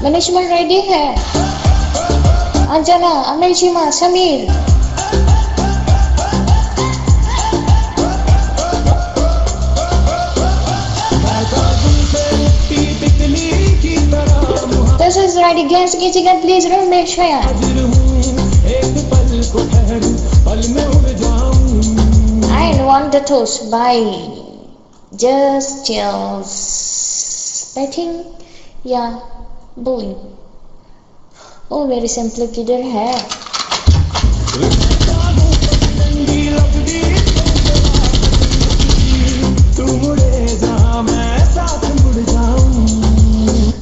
Management ready है। अंजना, अमेजिमा, Sameer. This is ready. Guess कीजिएगा प्लीज रूम में Shreya. And one the toast by Just Chills. Betting या bullying. ओ मेरी सिंपल किधर है?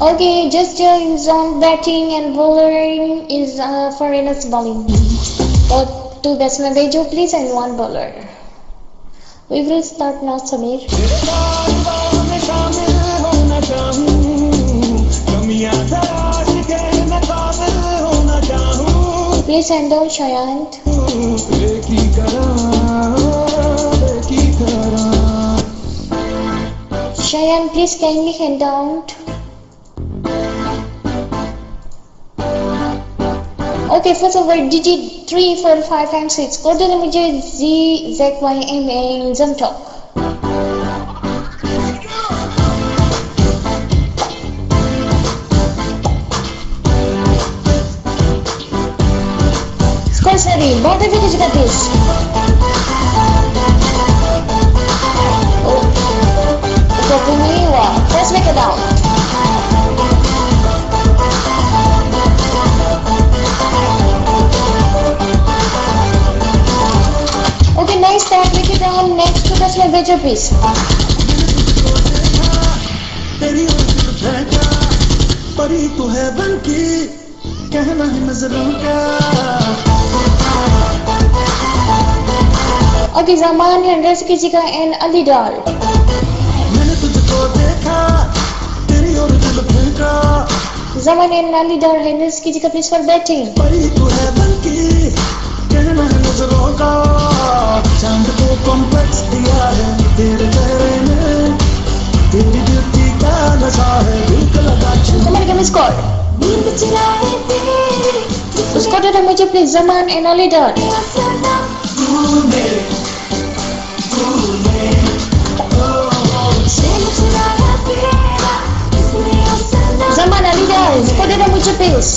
Okay, Just Chills on batting and bowling is for Enos bowling. So two batsmen भेजो please and one bowler. We will start now, Samir. Please hand down Shayant. Shayant, please kindly hand down. Okay, first of all, digit 3, 4, 5 and 6. Go to the मुझे Z, Z, Y, M, and Zoom talk. Squares ready. Both of you can get this. Oh, first make it down. Okay, nice start. Make it down. Next to this, my major piece. परी तो है बन की कहना है नजरों का। Okay, Zaman Hendrix कीजिएगा and Ali Dar. मैंने तुझको देखा तेरी और दिल फेंका। Zaman and Ali Dar Hendrix कीजिएगा please for batting. परी तो है बन की कहना है नजरों का। चांद को कॉम्प्लेक्स दिया है तेरे चेहरे में तेरी ब्यूटी का नशा है दिल को लगा। Somebody give me score. उसको दे दो मुझे please Zaman and Ali Dar. Zaman Ali Dar, उसको दे दो मुझे please.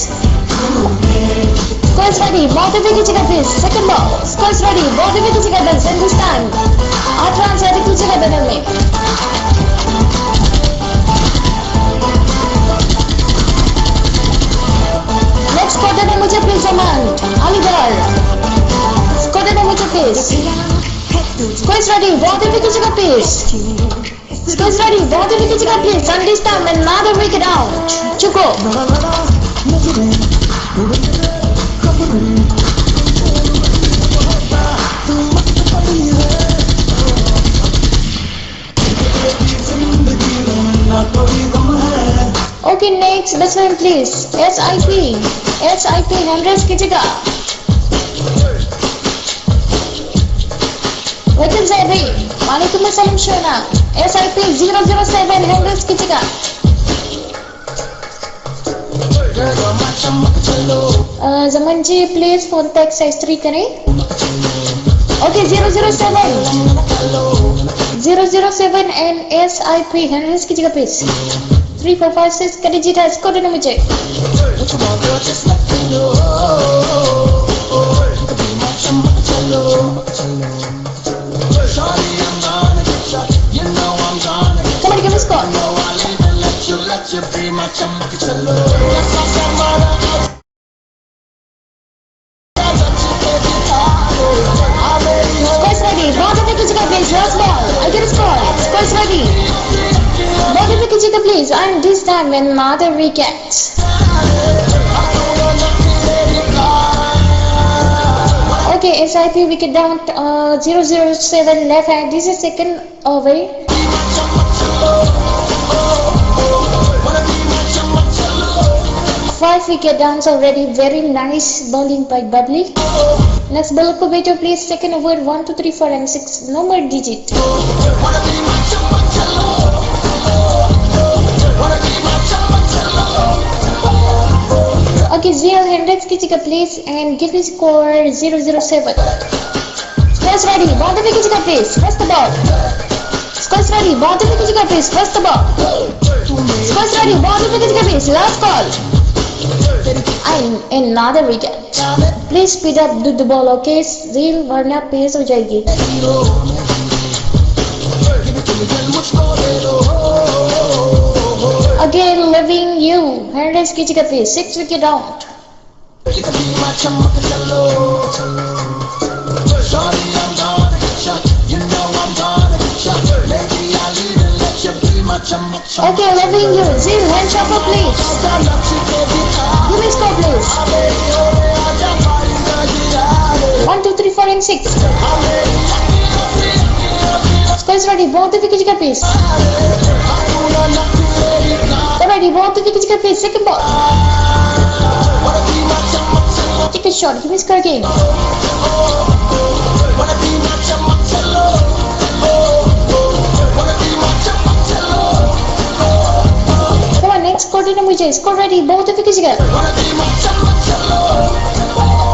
Score is ready. Both of you कीजिएगा please. Second ball. Score is ready. Both of you कीजिएगा please. Hindustan. 8 runs ready कीजिएगा banner में. Next score दे दो मुझे please Zaman. Ali Dar. Score दे दो मुझे please. Score is ready. Both of you कीजिएगा please. Score is ready. Both of you कीजिएगा please. Hindustan and another wicket out. Chuko. Okay, next batsman please. SIP Hendrix कीजिएगा. Welcome Zaidi. Walaikum assalam Shona. SIP 007 Hendrix कीजिएगा. Zaman ji please phone tag size 3 करें. Okay, 007 and SIP Hendrix कीजिएगा please. 3, 4, 5, 6 का digit है. इसको देना मुझे. Somebody give me score. Score's ready. Both of you कीजिएगा please. Last ball. I get a score. Score's ready. Both of you कीजिएगा please. And this time another wicket. Okay, SIP wicket down. 007 left hand. This is second over. Five wicket downs already. Very nice bowling by Bubbly. Next ball को भेजो please. Second over 1, 2, 3, 4 and 6. No more digit. hands कीजिएगा please and give me score 007. Scores ready. Ball पे कीजिएगा please. First the ball. Scores ready. Ball पे कीजिएगा please. First the ball. Scores ready. Ball पे कीजिएगा please. Last call. And another wicket. Please speed up the ball, okay? Zil वरना pace हो जाएगी. Again, loving you. Hand raise कीजिएगा please. 6 wicket out. Okay, loving you. Zil, hand shuffle please. Give me score please. 1, 2, 3, 4 and 6. Score is ready. Both the wickets got please. Ready. Both the wickets got please. Second ball. Take a shot. Give me score again. Come on, next score dina mujhe. Score ready. Both the wickets got.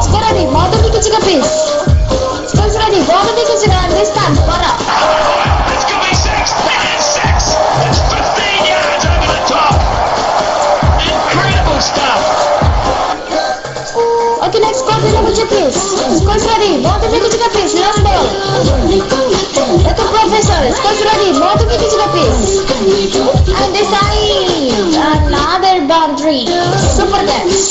Score ready. Both the wickets got please. Score is ready. Both the wickets got. And this time, para. It's going to be 6. It's 6. It's 15 yards over the top. Incredible stuff. Okay, next score dina mujhe please. Score is ready. Both the wickets got please. Last ball. Look at professor. Score is ready. Both the wickets got please. And this time, another boundary. Super dance.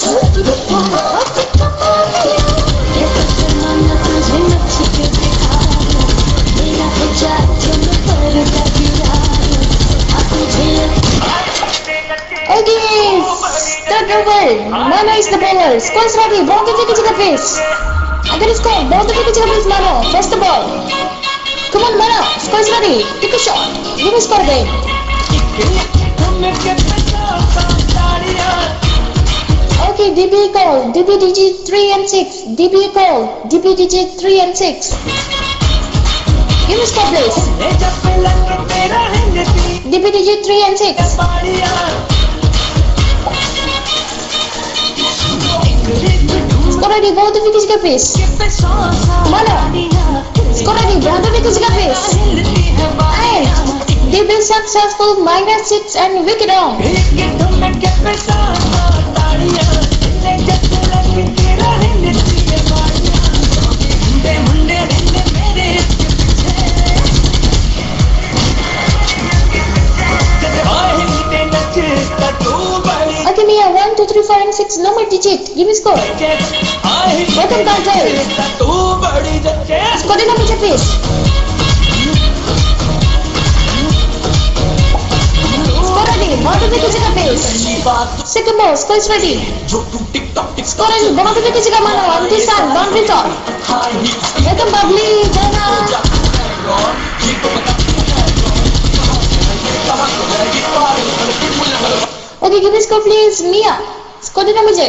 Okay, third over. Mano is the bowler. Score is ready. Both the wickets got please. Again score. Both the wickets got please, Mano. First the ball. Come on, Mano. Score is ready. Take a shot. Give me score again. Okay, DB call. DB digit 3 and 6. DB call. DB digit 3 and 6. Give me score please. DB digit 3 and 6. Score ready. Both the wickets got please. Mano. Score ready. Both the wickets got please. And they been successful. -6 and wicket on. Okay, Mia, 1, 2, 3, 4 and 6. Number digit. Give me score. Welcome, Carter. Score dina mujhe please. Score ready. Both the wickets got please. Second ball. Score is ready. Score ready. Both the wickets got Mano. On this time, boundary top. Welcome, Bubbly. Jana. Okay, give me score please. Mia. Score dina mujhe.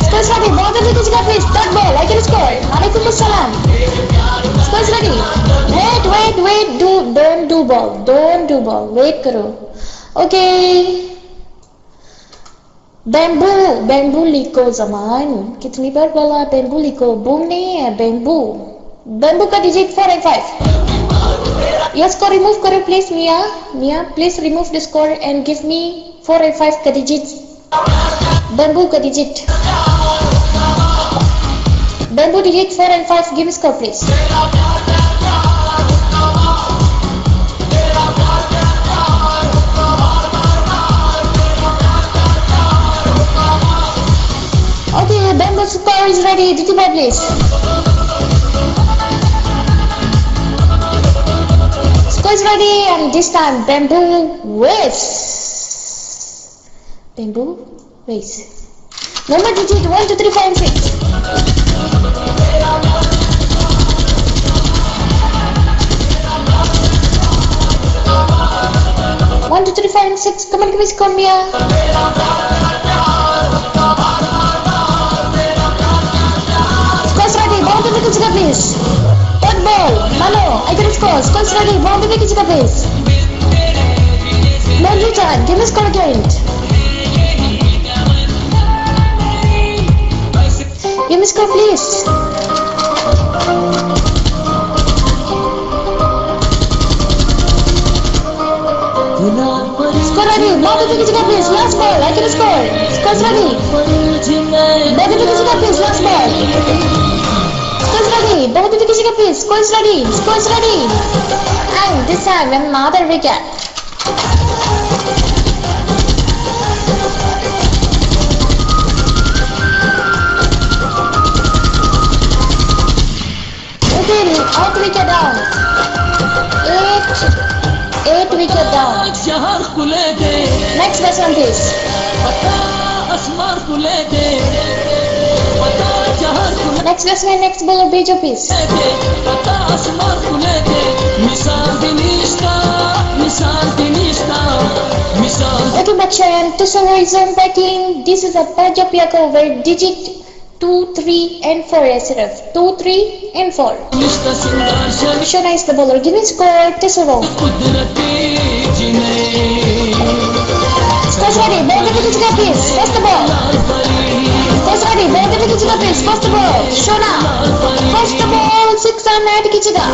Score is ready. Both the wickets got please. Third ball. I can score. Alaikum assalam. Score is ready. Wait. Don't do ball. Wait karo. Okay. Bamboo लिखो ज़मान. कितनी बार बोला bamboo लिखो. Boom नहीं है bamboo. Bamboo का digit 4 and 5. Yes, score remove करो please, Mia. Please remove the score and give me 4 and 5 का digit. Bamboo का digit. Bamboo digit 4 and 5. Give me score please. Okay, Bamboo score is ready. Did you buy please? Score is ready, and this time Bamboo wins. Bamboo wins. Number digit 1, 2, 3, 4 and 6. 1, 2, 3, 4 and 6. Come on, give me score, Mia. Score's ready. Bound the wickets, please. Third ball. Mano, I can score. Score's ready. Bound the wickets, please. No time. Give me score again. Give me score, please. Score ready. Both of you kids please. Last ball. I can score. Score's ready. Both of you kids please. Last ball. Score's ready. Both of you kids please. Score's ready. Score's ready. And this time another wicket. Out wicket down. Eight wicket down. Next batsman please. Next batsman, next bowler Bejo please. Okay Baksha and Tusawar is on batting. This is a Punjab yak over digit 2, 3 and 4 SRF. 2, 3 and 4. Shona is the bowler. Give me score. Tesoro. Score's ready. Ball the wicket please. First the ball. Score's ready. Ball the wicket please. First the ball. Shona. First the ball. 6 on 9 kichega.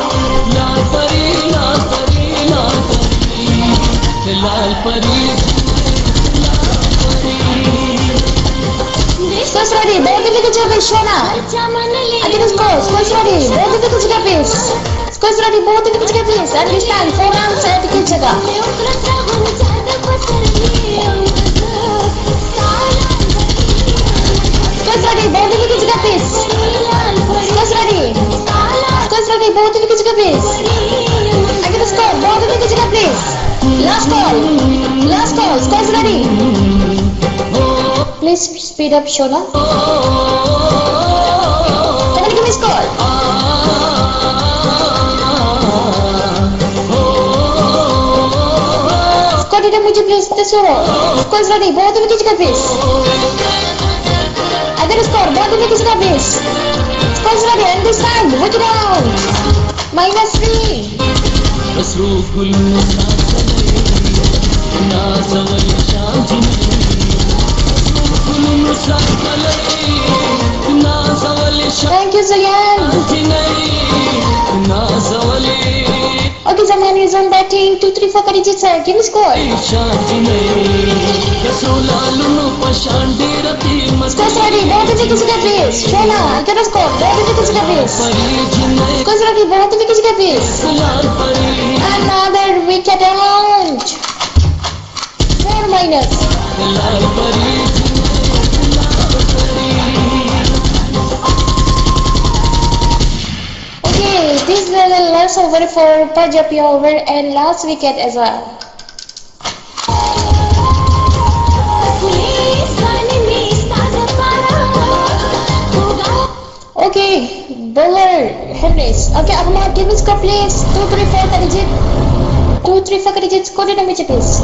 Score's ready. Ball the wicket please. Shona. Again score. Score's ready. Ball the wicket please. Score's ready. Ball the wicket please. And this time 4 runs at kichega. Score's ready. Ball the wicket please. Score's ready. Score's ready. Ball the wicket please. Again score. Ball the wicket please. Last call. Last call. Score's ready. Please speed up, Shona. Come on, give me score. Score did मुझे please Tesoro. Score is ready. बहुत भी किसी का please. Again score. बहुत भी किसी का please. Score is ready. And this time wicket out. -3. Thank you, Zayan. Okay, Zaman is on batting. 2, 3, 4 Karijit sir. Give me score. Score's ready. बहुत भी किसी का please. Shona, get a score. बहुत भी किसी का please. Score's ready. बहुत भी किसी का please. Another wicket out. 4 minus. Okay, this is the last over for Punjab over and last wicket as well. Okay, bowler Henrys. Okay, Ahmad, give me score please. 2, 3, 4 Karijit. 2, 3, 4 Karijit. Score it on which please.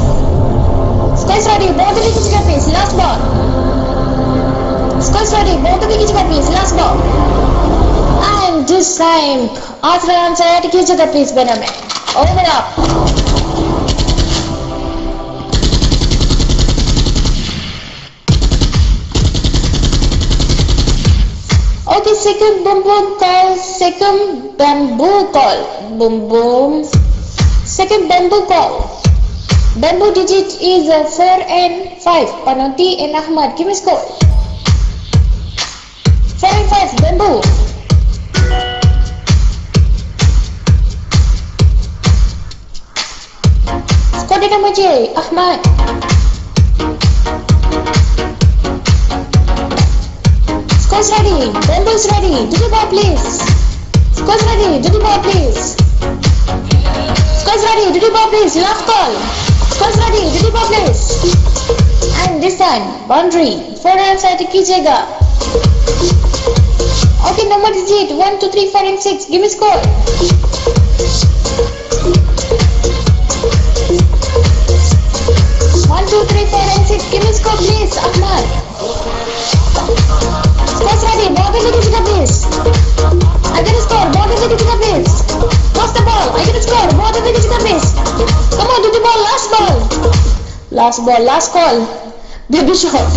Score's ready. Both the wickets got please. Last ball. Score's ready. Both the wickets got please. Last ball. And this time, after answer, I take you please, Benjamin. Over up. Okay, second boom boom call. Second bamboo call. Boom boom. Second bamboo call. Bamboo digit is 4 and 5. Panoti and Ahmad. Give me score. 4 and 5. Bamboo. Score data mujhe. Ahmad. Score's ready. Bamboo's ready. Do the ball please. Score's ready. Do the ball please. Score's ready. Do the ball please. Last call. Score's ready. Do the ball please. And this time, boundary. 4 runs at Kijega. Okay, number digit 1, 2, 3, 4 and 6. Give me score. 1, 2, 3, 4 and 6. Give me score please, Ahmad. Score's ready. Ball the Kijega please. I get a score. Ball the Kijega please. Toss the ball. I get a score. Ball the Kijega please. Come on, do the ball. Last ball. Last ball. Last call. Baby shot.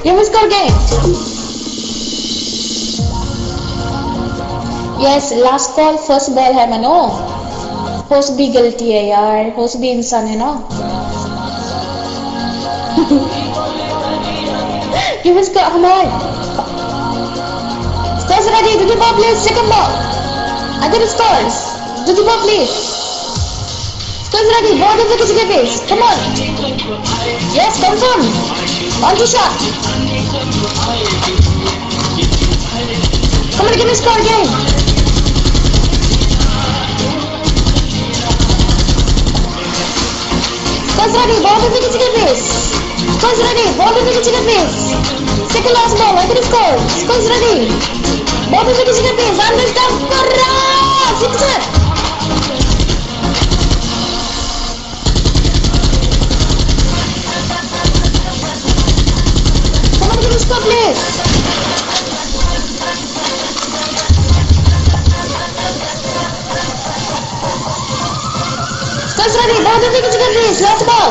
Give me score game. Yes, last call first ball है मनो. Host भी गलती है यार, host भी इंसान है ना. Give me score, come on. Scores ready, do the ball please, second ball. Other scores, do the ball please. Scores ready, ball to the kick base, come on. Yes, confirm. On to shot. Come on, give me score again. Scores ready, ball to the kick base. Scores ready, ball to the kick base. Second last ball, I can score. Scores ready. Ball to the kick base. Understand, correct. Sixer. Come on, give me score, please. Scores ready, ball to the kick base. Last ball.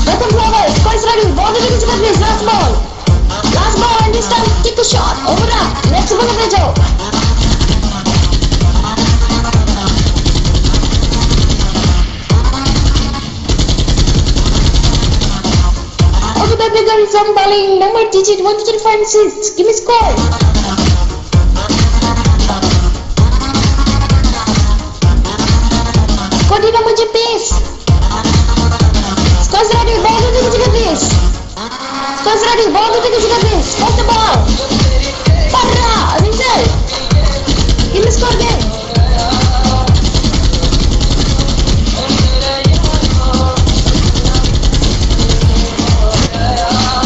Welcome forward. Scores ready, ball to the kick base. Last ball. Last ball, and this time take a shot. Over up. Let's go to the job. Okay, baby girl from bowling number digit 1 2 3 4 and 6. Give me score. Score di number pace. Scores ready, ball to the kick base. Scores ready, ball to the kick base. What's the ball? Parra, Rizal. Give me score game.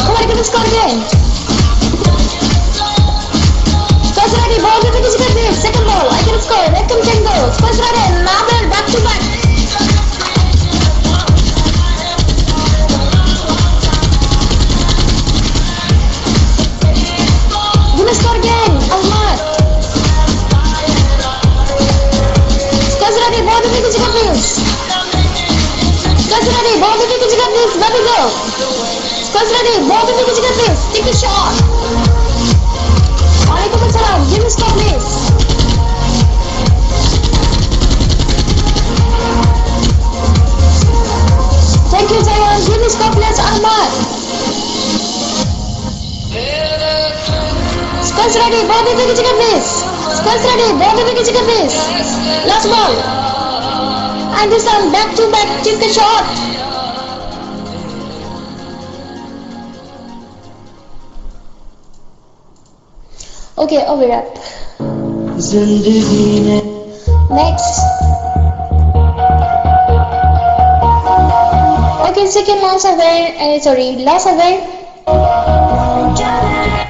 Come on, give me score game. Scores ready, ball to the kick base. Second ball, I can score. Welcome Tango. Scores ready, another back to back. Score again, Ahmad. Scores ready, ball to the kick base. Scores ready, ball to the kick base. Let me go. Scores ready, ball to the kick base. Take a shot. Walaikum assalam. Give me score, please. Thank you, Zayan. Give me score, please, Ahmad. Scores ready, ball to the kick base. Scores ready, ball to the kick base. Last ball. And this time back to back, take a shot. Okay, over up. Next. Okay, second last over. Last over.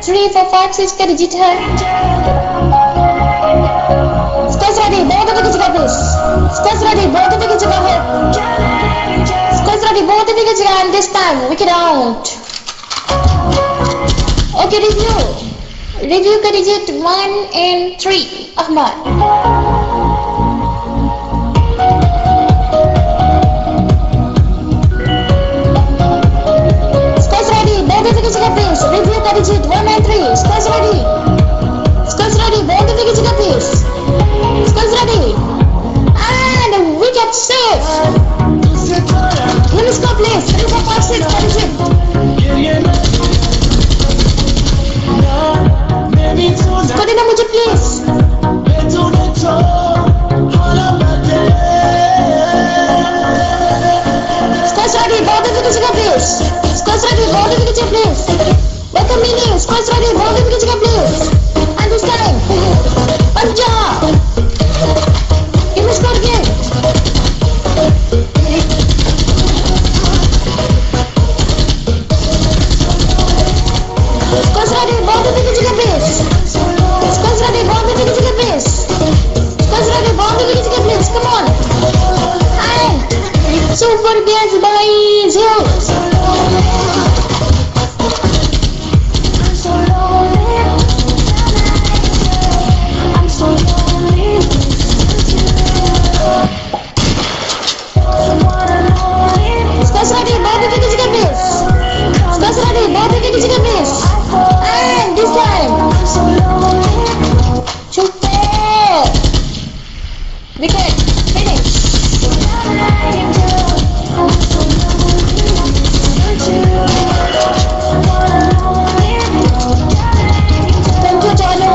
3 4 5 6 का digit है. Scores ready, बहुत अच्छी जगह पे. Scores ready, बहुत अच्छी जगह है. Scores ready, बहुत अच्छी जगह. And this time we get out. Okay, review का डिजिट 1 and 3. Ahmad. Review का digit 1 and 3. Scores ready. Scores ready. Ball to the kick base. Scores ready. And we get safe. Give me score, please. 3 4 5 6 का digit. Score देना मुझे please. Scores ready. Ball to the kick base. Scores ready. Ball to the kick base. Welcome Mini, Scores ready, ball to the kick please. And this time, Punjab. Give me score again. Scores ready, ball to the kick please. Scores ready, ball to the kick please. Scores ready, ball to the kick please. Come on. And super guys by 0. Scores ready, ball to the kick base. Scores ready, both of the jigga please. And this time. Super. Wicket. Finish. Thank you, Janu.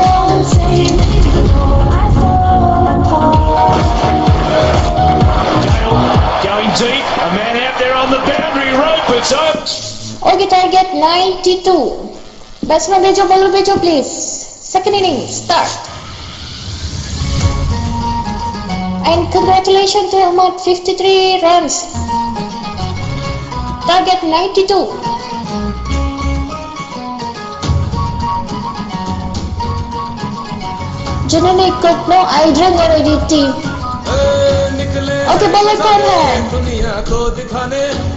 Going deep, a man out there on the boundary rope, it's up. Okay, target 92. Batsman Bejo, bowler Bejo, please. Second inning, start. And congratulations to Ahmad, 53 runs. Target 92. Generally, got no idea already, team. Okay, bowler कौन है?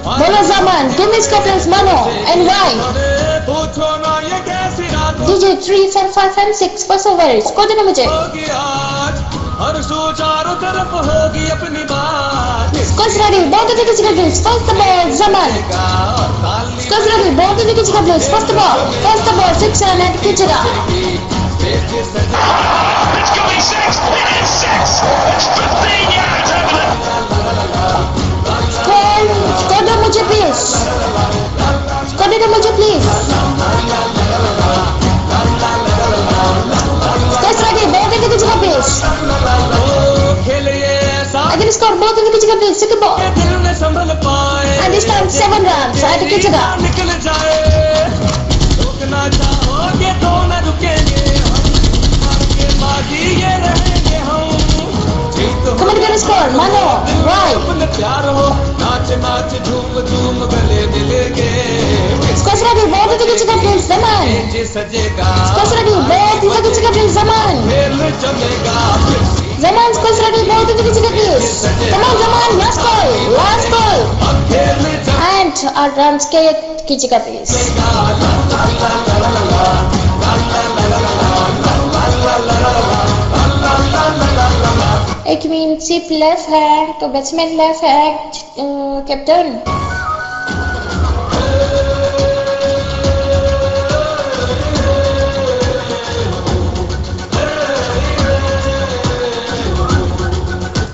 Bowler Zaman, team is captains Mano and why? DJ 3, 4, 5 and 6 first over. Score देना मुझे. Scores ready, both the wickets please. First the ball, Zaman. Scores ready, both the wickets please. First the ball, 6 run and Kichara. It's going 6, it is 6. It's 15 yards over the... Score देना मुझे please. Score देना मुझे please. Scores ready, both the wickets please. Again score both the wickets please. Second ball. And this time 7 runs. I had to Kichara. Come on, get a score. Mano, right. Scores ready, both the wickets please. Zaman. Scores ready, both the wickets please. Zaman. Zaman, scores ready, both the wickets please. Come on, Zaman, last ball. Last ball. And our runs Kichika please. एक mean SIP left है तो batsman left है captain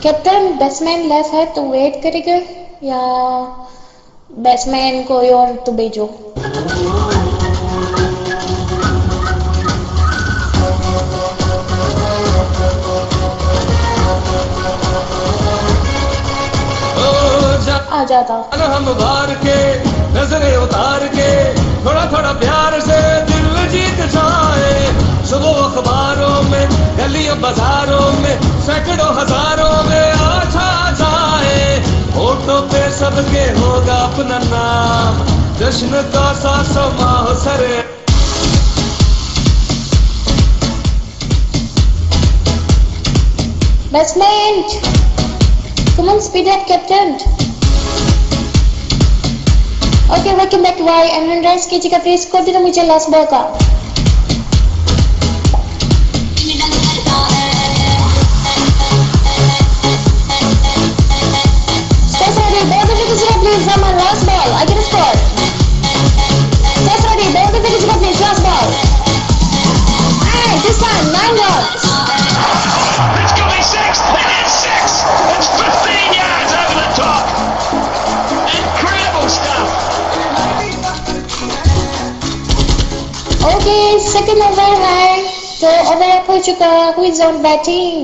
captain batsman left है तो wait करेगा या batsman कोई और तो भेजो आ जाता हम बार के नजरे उतार के थोड़ा थोड़ा प्यार से दिल जीत जाए सुबह अखबारों में गलियों बाजारों में सैकड़ों हजारों में आछा जाए होठों पे सबके होगा अपना नाम जश्न का सा समा हो सरे batsman come on speed up captain Okay, welcome back to Y and runs Kichika please score देना मुझे last ball का Scores ready, both the wickets please Zaman last ball, I get a score Scores ready, both the wickets please last ball And this time 9 runs It's going 6, it is 6. It's 15 yards over the top. Incredible stuff. Okay, second over है तो over up हो चुका who is on batting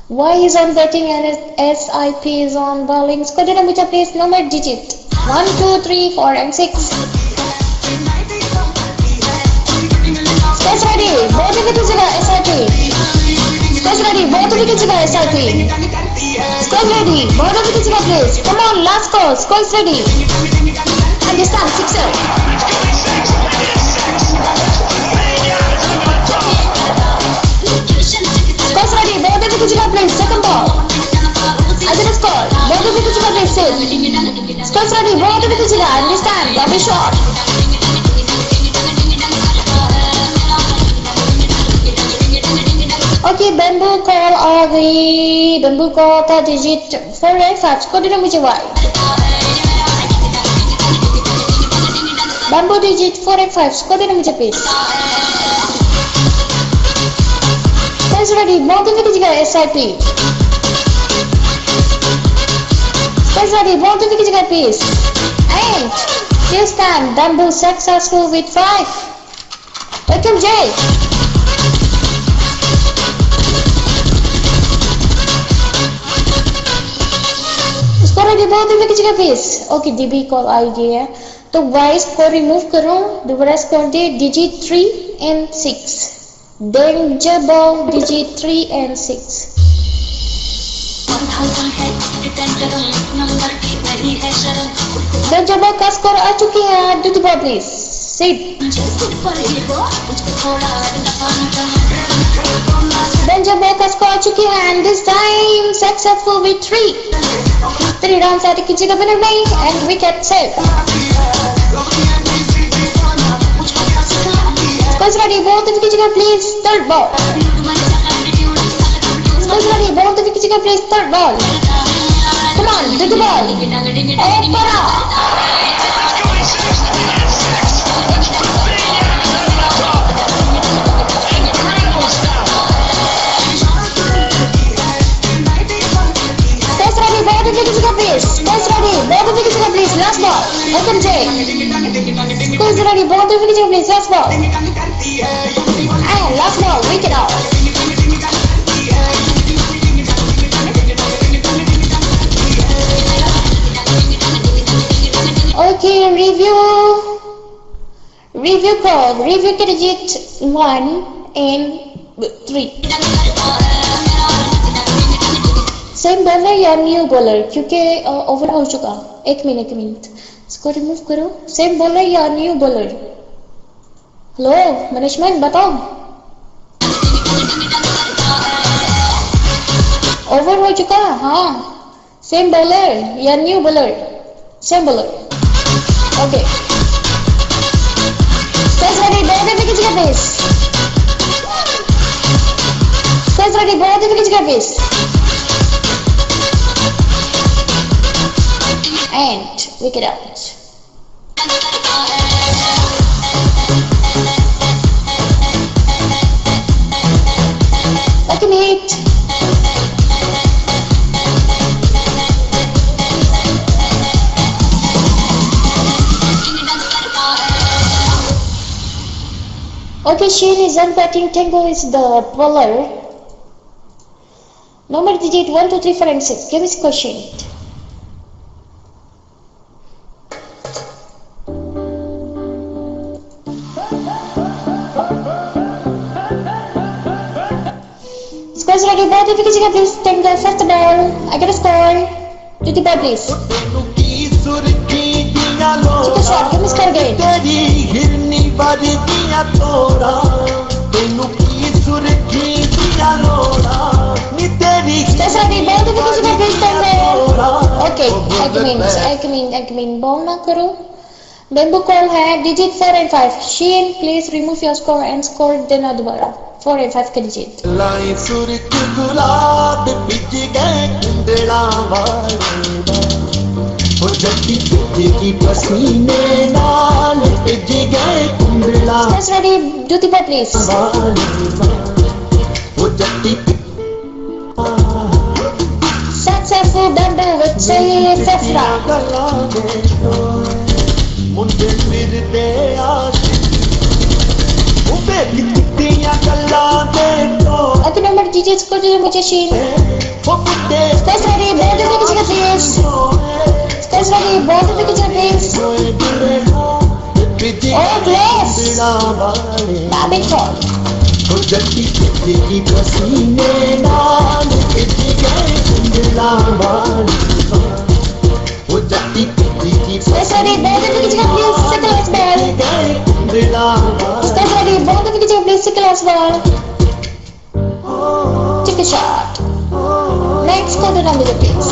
Y is on batting and SIP is on bowling score देना मुझे please number digit 1, 2, 3, 4 and 6 Scores ready both the wickets जगह SIP Scores ready both the wickets जगह SIP Scores ready both the wickets जगह please come on last call scores ready and this time sixer Scores ready, both the wickets please, second ball. I get a score, both the wickets please, save. Scores ready, both the wickets and this time, lobby shot. Okay, bamboo call आ गई, bamboo call का digit 4 है, 5 score देना मुझे Y. Bamboo digit 4 and 5. Score the number please. Guys ready? Ball to wicket jagah SIP. Guys ready? Ball to wicket jagah please. And this time Bamboo successful with 5. Welcome Jay. Score ready? Ball to wicket jagah please. Okay, DB call ID है. तो vice को remove करो, दोबारा score दे digit 3 and 6. Danger ball digit 3 and 6. Danger ball का score आ चुकी है. Do the ball please. Sit. Danger ball का स्कोर आ चुकी है and this time successful with 3. 3 runs आते कीजिएगा विनर में and wicket save. Guys ready? Ball to wicket jagah please. Third ball. Guys ready? Ball to wicket jagah please. Third ball. Come on, do the ball. Oh, para. Guys ready? Ball to wicket jagah please. Guys ready? Ball to wicket jagah please. Last ball. Welcome Jay. Guys ready? Ball to wicket jagah please. Last ball. And last ball, wicket out. Okay, review call. Review के digit 1 and 3. Same bowler या new bowler, क्योंकि over हो चुका. एक minute इसको remove करो. Same bowler या new bowler. Hello management बताओ. ओवर हो चुका. हाँ, सेम बॉलर या new bowler. Same bowler. Okay. Guys ready? Ball to wicket jagah please. Guys ready? Ball to wicket jagah please. And wicket out. Welcome hit. Okay, Shane is on batting. Tango is the bowler. Number digit 1, 2, 3, 4 and 6. Give us question. Scores ready. Ball to wicket jagah please. Tango first ball. I get a score. To the ball please. Take a shot. Give me score again. Guys ready? Ball to wicket jagah please. Tango. Okay, एक minute ball ना करो. Bamboo call है digit 4 and 5. Shane, please remove your score and score देना दोबारा. 4 and 5 के digit. Guys ready? Do the ball please. Successful Bamboo with say fifth round. Okay, number digits को जो मुझे Shane. Guys ready? Ball to wicket jagah please. Guys ready? Ball to wicket jagah please. Oh, close. Bad call. Guys ready? Ball to wicket jagah please. Second last ball. Guys ready? Ball to wicket jagah please. Second last ball. Take a shot. Next call the number please.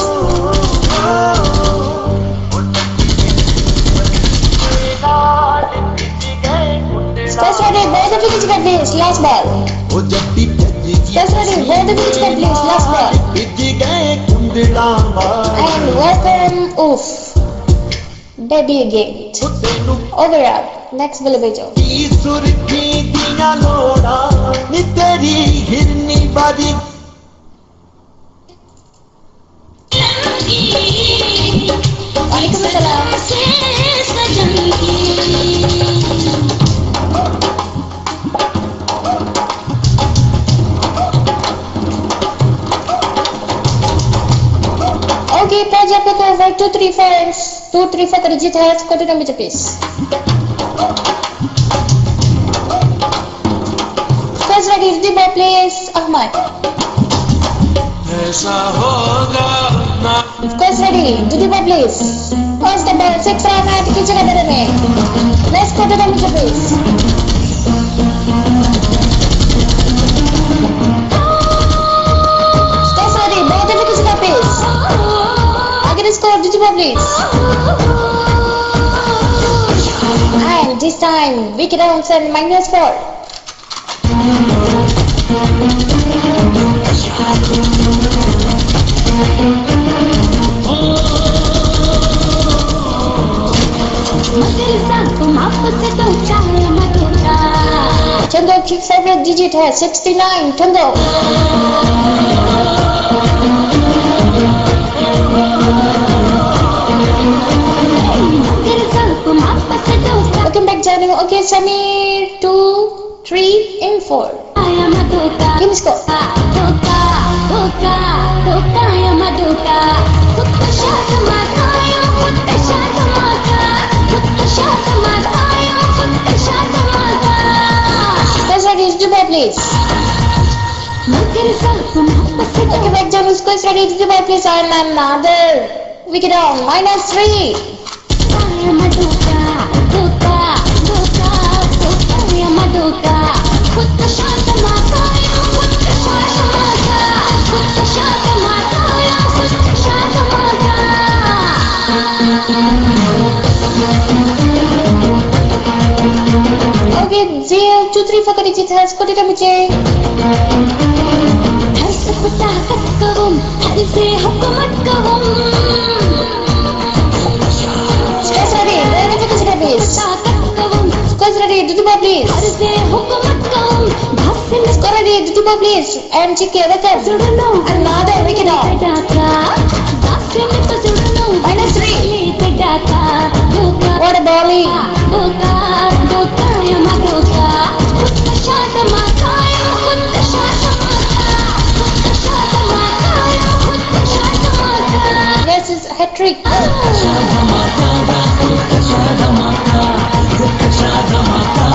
Guys ready? Ball to wicket jagah please. Last ball. Guys ready? Ball to wicket jagah please. Last ball. And welcome. Oof. Baby again. Over up. Next Villabajo. Okay, pause up over 2, 3, 4 and 2, 3, 4 Karijit has continue with the piece. First ready, Diba plays Ahmad. Of course ready, Diba plays. First the ball, 6 run at Kichaka. Let's continue with the piece. First ready, both of the Kichaka piece. Score Digiba please. And this time wicket rounds and -4. Chando kicks every digit has 69. Chando. Welcome back, Janu. Okay, Samir, 2, 3, and 4. Give me score. Squares ready, Diba please. Okay, back, Janu. Squares ready, Diba please. And another wicket down, -3. Okay, 0, 2, 3, 4 Karijit has put it on the chain. Squares ready, where is the base? Squares ready, Diba please. Score ready, Diba please. And Chiki, welcome. Another wicket off. -3. What a bowling. Yes, it's a hat-trick.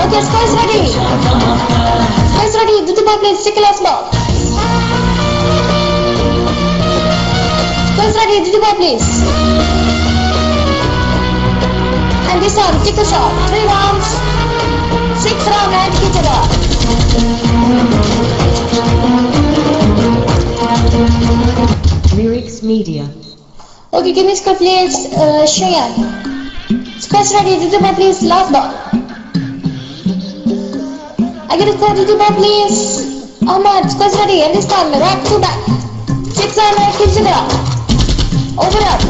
Okay, Squares ready. Squares ready, Diba please. Take a last ball. Squares ready, Diba please. And this time, take a shot. 3 rounds, 6 round and hit it up. Lyrics Media. Okay, give me score please, Shayan. Squares ready, Diba please. Last ball. I get a score, Diba please. Ahmad, squares ready, and this time, rack to back. 6 round and hit it up. Over up.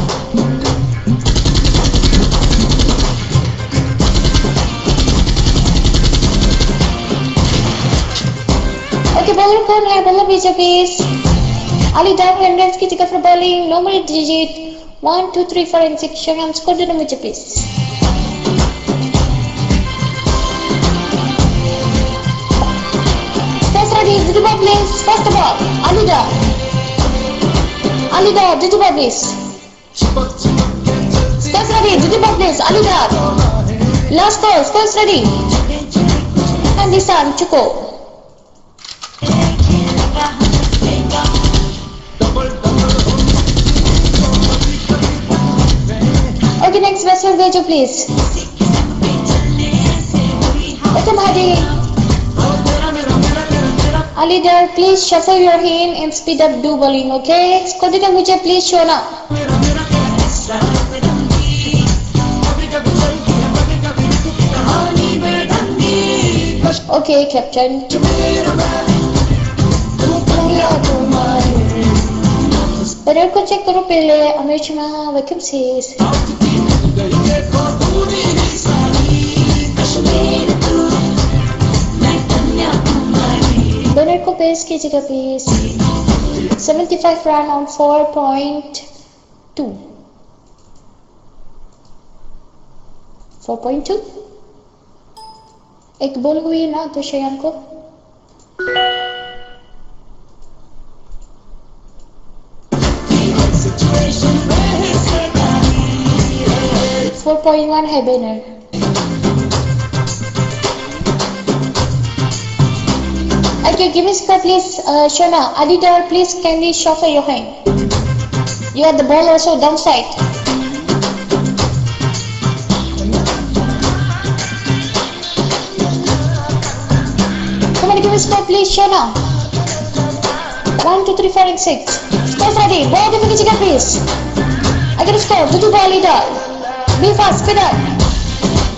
Okay, bowler कौन है? बल्ला भेजा please. Ali Dar and Rensky ticket for bowling. Number digit 1, 2, 3, 4 and 6. Shayan score the number please. First ready, Diba please. First ball, Ali Dar. Ali Dar, Diba please. First ready, Diba please. Ali Dar. Last call, first ready. And this time, Chuko. Okay, next batsman Vejo please. Okay, Mahdi. Ali Dar, please shuffle your hand and speed up do bowling, okay? Kodita mujhe please show now. Okay, Captain. Padahal ko check karo pele, Amerika vacancies. देखो पूरी ही सारी कश्मीर तू मैं Kanyakumari. Bowler को पेश कीजिएगा please. 75 run on 4.2 4.2 एक ball हुई ना तो शयान को 4.1 है banner. Okay, give me score please, Shona. Alidar, please kindly shuffle your hand. You have the ball also downside. Come on, give me score please, Shona. 1, 2, 3, 4, and 6. Score ready. Ball give me chicken please. I get a score. Do the ball, Alidar. Be fast, speed up.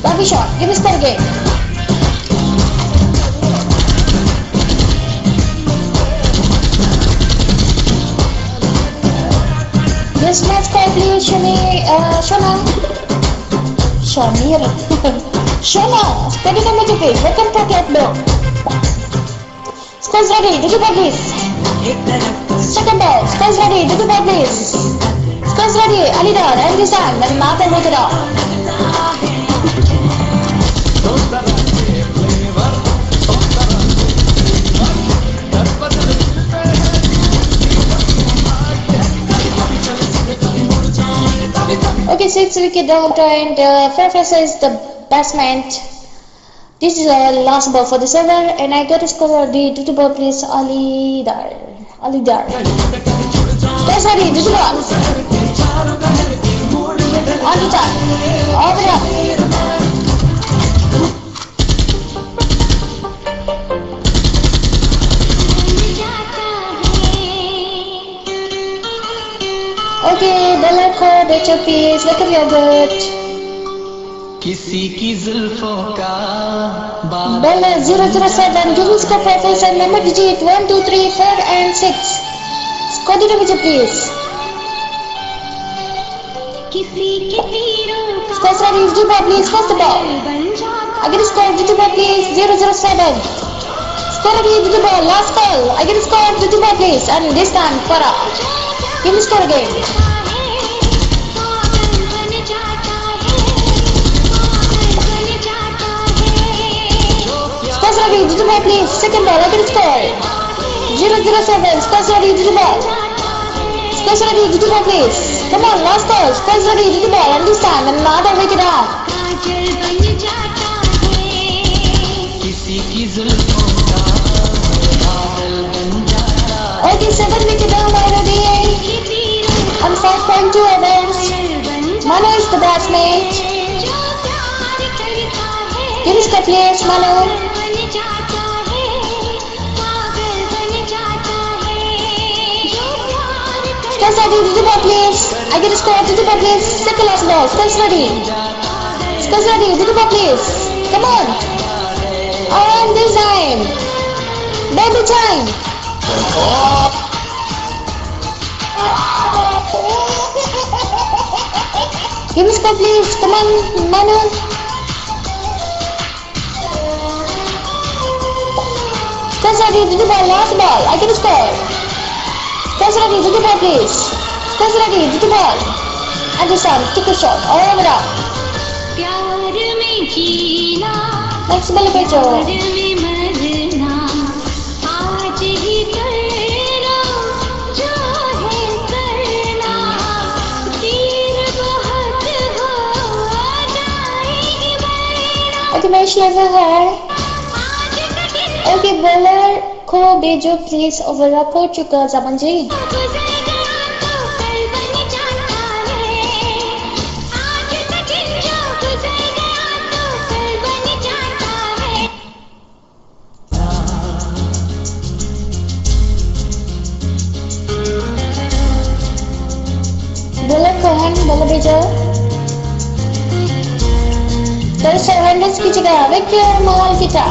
Lovely shot. Give me score again. This match please, Shona. Shamir. Shona, steady the magic please. Welcome to Cat Block. Scores ready. Did you ball please? Second ball. Scores ready. Did you ball please? Scores ready. Alidar. And this time. Then Martha make it up. Okay, 6 wicket out and Fairfax is the batsman. This is the last ball for the over and I got to score the duty ball please Alidar. That's ready, duty ball. On the top. Over up. Okay, bowler को बेचो please. Welcome your good. किसी की जुल्फों का Bowler 007. Give me score Fairfax and number digit 1, 2, 3, 4 and 6. Score the digit please. Score ready. Duty ball please. First ball. I get a score. Duty ball please. 007. Score ready. Duty ball. Last ball. I get a score. Duty ball please. And this time for up. Give me score again. Scores ready, do the ball please. Second ball, I can score. 007, scores ready, do the ball. Scores ready, do the ball please. Come on, last ball. Scores ready, do the ball. And this time, another wicket down. Okay, 7 wicket down already. On 5.2 overs. Manu is the batsman. Give us the players, Manu. Scores ready, do the ball please. I get a score, do the ball please. Second last ball, scores ready. Scores ready, do the ball please. Come on. And this time. Baby time. Give me score please. Come on, Manu. Scores ready, do the ball, last ball. I get a score. Scores ready, do the ball please. Scores ready, do the ball. And this time, take a shot. All over up. Next ball, Pecho. Okay, match level है. Okay, bowler को भेजो please. Over up हो चुका ज़मान जी. bowler को hand bowler भेजो. Terus Hernandez कीजिएगा. Victor Mahal kita.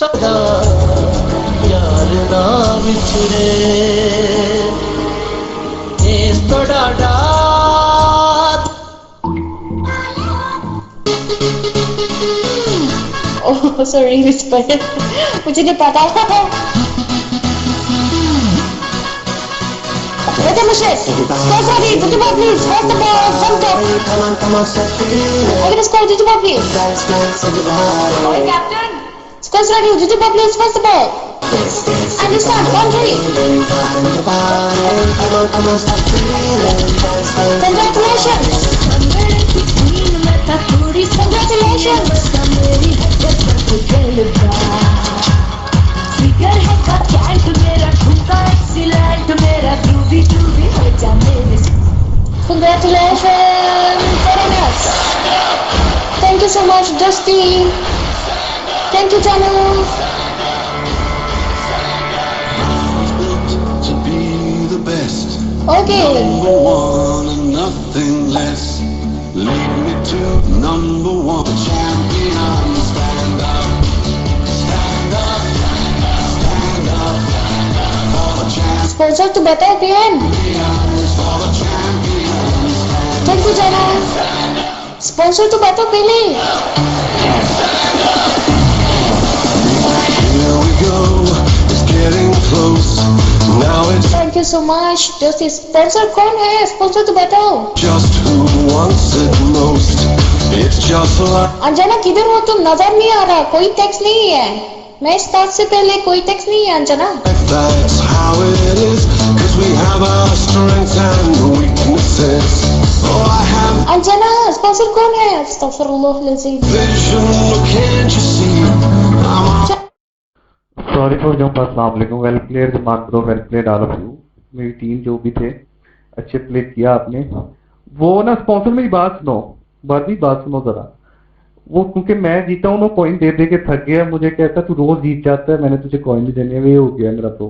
सदा यार ना बिछड़े इस तोड़ा सॉरी विस्पर मुझे नहीं पता था। Let him shoot. Score ready. Put him up, please. Pass the ball. Jump up. Come on, I can score. Did you ball, please? Sorry, Captain. Score ready. Did you ball, please? Pass the ball. And it's on. Boundary. Congratulations. Congratulations. Congratulations, very nice. Thank you so much, Dusty. Thank you, Janu. to be the best. Okay. Number one and nothing less. Lead me to number one champion. Stand up, stand up, stand up. For the champions, Sponsor to better again. for the champions. Thank you, Janu. Sponsor to better Billy. Here we go, it's getting close. Now it's Thank you so much. Dusty. Sponsor कौन है? Sponsor to better. just who wants it most. It's just like Anjana किधर हो तुम? नजर नहीं आ रहा. कोई text नहीं है. मैं स्टार्ट से पहले कोई टेक्स्ट नहीं है Anjana. that's how it is. Cause we have our strengths and weaknesses. Oh, I have Anjana sponsor कौन है? अस्तगफिरुल्लाह लज़ीम. vision, can't you see? I'm on sorry for jump. अस्सलाम वालेकुम। वेल प्लेड दिमाग bro, well played all of you. मेरी team जो भी थे अच्छे प्ले किया आपने। वो ना स्पॉन्सर मेरी बात सुनो, बात सुनो जरा। वो क्योंकि मैं जीता हूँ, कॉइन दे दे के थक गया। मुझे कहता तू रोज जीत जाता है, मैंने तुझे कॉइन भी देने में हो गया मेरा ब्रो।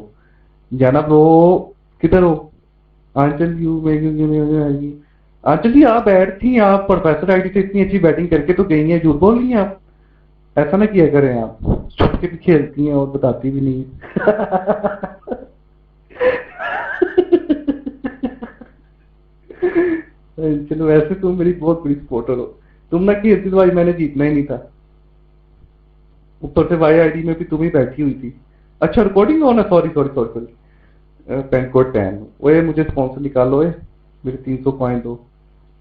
जाना ब्रो, किधर हो? आंचल यू आएगी। आंचल जी आप बैठी, आप प्रोफेसर आईडी से इतनी अच्छी बैटिंग करके तो गई हैं, झूठ बोल रही हैं आप। ऐसा ना किया करें, आप छुप के भी खेलती हैं और बताती भी नहीं। चलो वैसे तुम मेरी बहुत बड़ी सपोर्टर हो। तुम ना खेलती तो भाई मैंने जीतना ही नहीं था। ऊपर से वाई आईडी में भी तुम ही बैठी हुई थी। अच्छा रिकॉर्डिंग हो ना, सॉरी पेन कोड 10। ओए मुझे स्पॉन्सर निकालो, मेरे 300 कॉइन दो।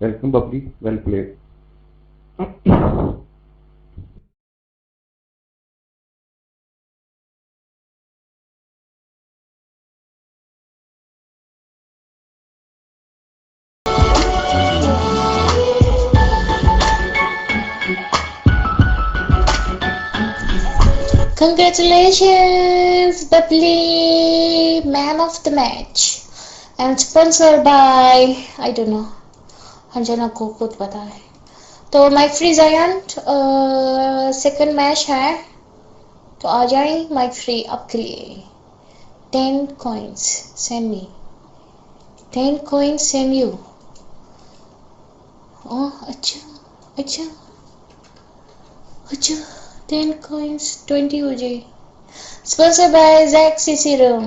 Welcome Babli, well played. Congratulations, Bubbly, man of the match, and sponsored by I don't know. Anjana को खुद पता है। तो mike free giant second match है, तो आ जाए माइक फ्री आपके लिए। 10 coins send me, 10 coins send you। अच्छा 10 coins 20 हो जाए। Sponsor by Jack CC room.